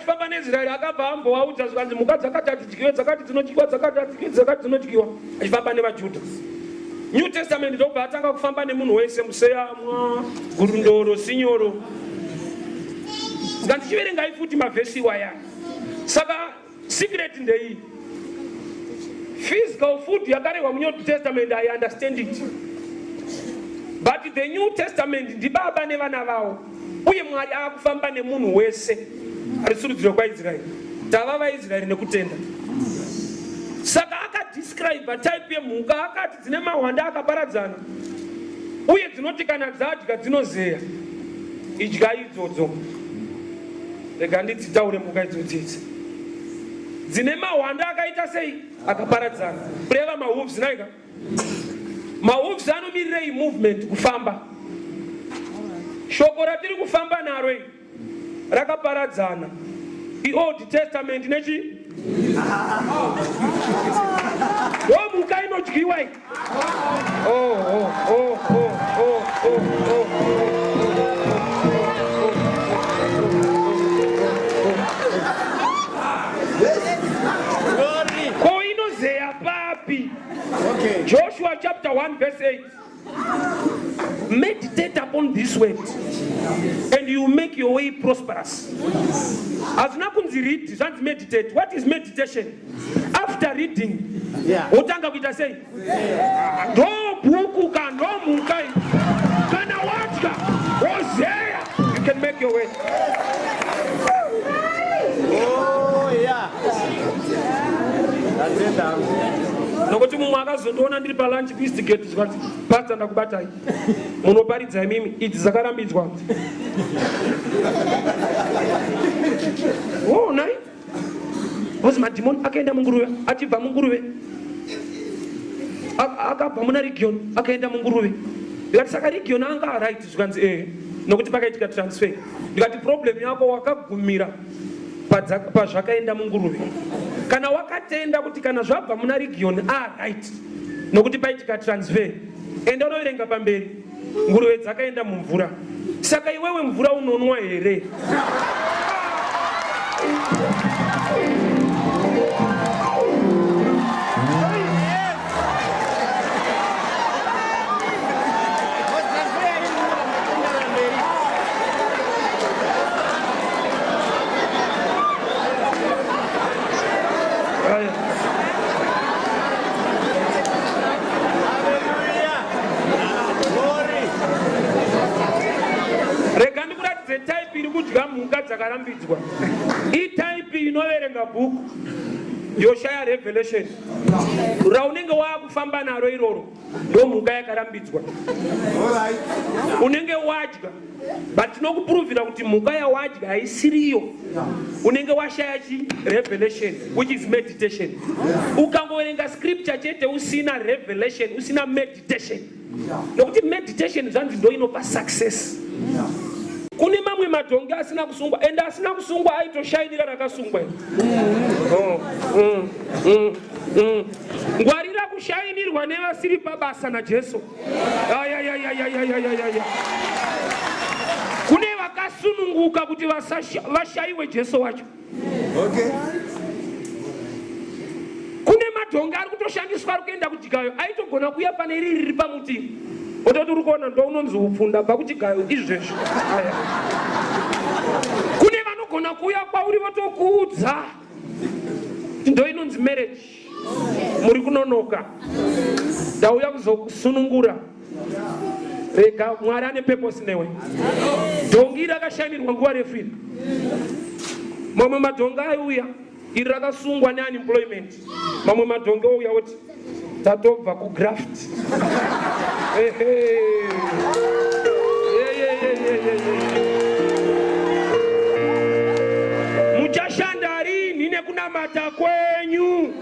achifamba neIsraeri akabva ambovaudza zvikanzi mhuka dzakati hadzidyiwe, dzakati dzinodyiwa, dzakati hadzidyiwe, dzakati dzinodyiwa, achifamba nevaJudha. New Testament ndobva atanga kufamba nemunhu wese, museyamwa, gurundoro, sinyoro. Ngandichiverengai futi mavhesi iwaya. Saka secret ndei. Physical food yakarehwa muNew Testament, I understand it. But the New Testament ndibaba nevana vavo. Uye Mwari akufamba nemunhu wese. Arisurudziro kwaIsraeri. Tava vaIsraeri nekutenda. Saka akadescribe type yemhuka akati dzine mahwanda akaparadzana. Uye dzinoti kana dzadya dzinozeya. Idya idzodzo. Rega ndidzitaure mhuka idzodzidzi. Dzine mahwanda akaita sei? Akaparadzana. Kureva mahooves naika. Mahooves anomirira movement kufamba. Shoko ratiri kufamba naro rakaparadzana. Old Testament nechi? Mhuka inodyiwa. Ko inozeya papi? Okay. Joshua chapter 1 verse 8. Meditate upon this word and you make your way prosperous. As nakunzi read, don't meditate. What is meditation? After reading, otanga kuita sei? Do buku kando mukai kana watka ozeya, you can make your way. Oh yeah. That's it. Nokuti mumwe akazondoona ndiri palunch biscuit zvati pastor ndakubatai munoparidza mimi idzi dzakarambidzwa. Oh nai bozi madhimoni akaenda munguruve, achibva munguruve akabva muna region akaenda munguruve. Ndikati saka region anga right zvikanzi nokuti pakaitika transfer. Ndikati problem yako wakagumira pazvakaenda munguruve. Kana wakatenda kuti kana zvabva muna region right nokuti paitika transfer, enda unoverenga pamberi nguruve dzakaenda mumvura. Saka iwewe mvura unonwa here? Type iri kudya mhuka dzakarambidzwa. Type inoverenga bhuku yoshaya Revelation. Raunenge wakufamba naro iroro ndo mhuka yakarambidzwa. Unenge wadya, but tinokupuruvira kuti mhuka yawadya haisiriyo. Unenge washaya chi? Revelation, which is meditation. Ukangoverenga scripture chete usina revelation, usina meditation. Nokuti meditation zvanzi ndo inopa success. Kune mamwe madhongi asina kusungwa, enda asina kusungwa aitoshainira rakasungwa. Ngwarira kushainirwa nevasiri pabasa naJesu. Kune vakasununguka kuti vashaiwe Jesu wacho. Okay. Kune madhongi ari kutoshandiswa ari kuenda kudyayo, aitogona kuya pane riri pamuti. Ototi uri kuona ndo unonzi upfunda pakuchigayo izvezvo. Kune vanogona kuuya kwauri votokuudza ndo inonzi marriage. Muri kunonoka, ndauya kuzokusunungura. Rega Mwari ane purpose newe. Dhongi rakashainirwa nguva refu iri. Mamwe madhongi aiuya iri rakasungwa neunemployment. Mamwe madhongi ouya oti tatobva kugraft. Muchashanda rini nekunamata kwenyu?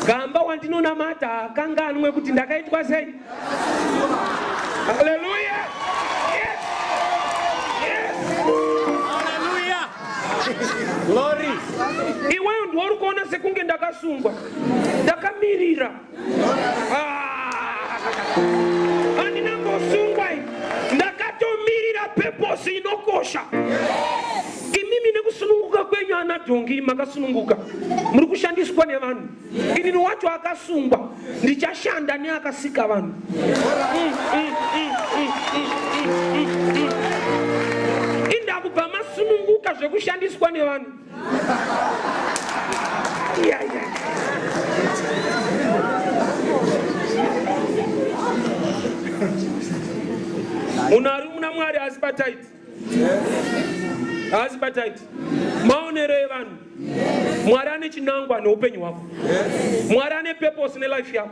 Gamba wandinonamata kanganwe kuti ndakaitwa sei? Hallelujah. Yes. Yes. Hallelujah. Glory. Iwewe ndo uri kuona sekunge ndakasungwa. Ndakamirira. Andina ngosungwa. Ndakatomirira purpose inokosha. Imimi madhongi makasununguka muri kushandiswa nevanhu. Inini wacho akasungwa ndichashanda neakasika vanhu. Indakubva masununguka zvekushandiswa nevanhu. Unari muna Mwari asi pataiti. Asi pataiti. Maonero evanhu. Mwari ane chinangwa neupenyu hwako. Mwari ane purpose nelife yako.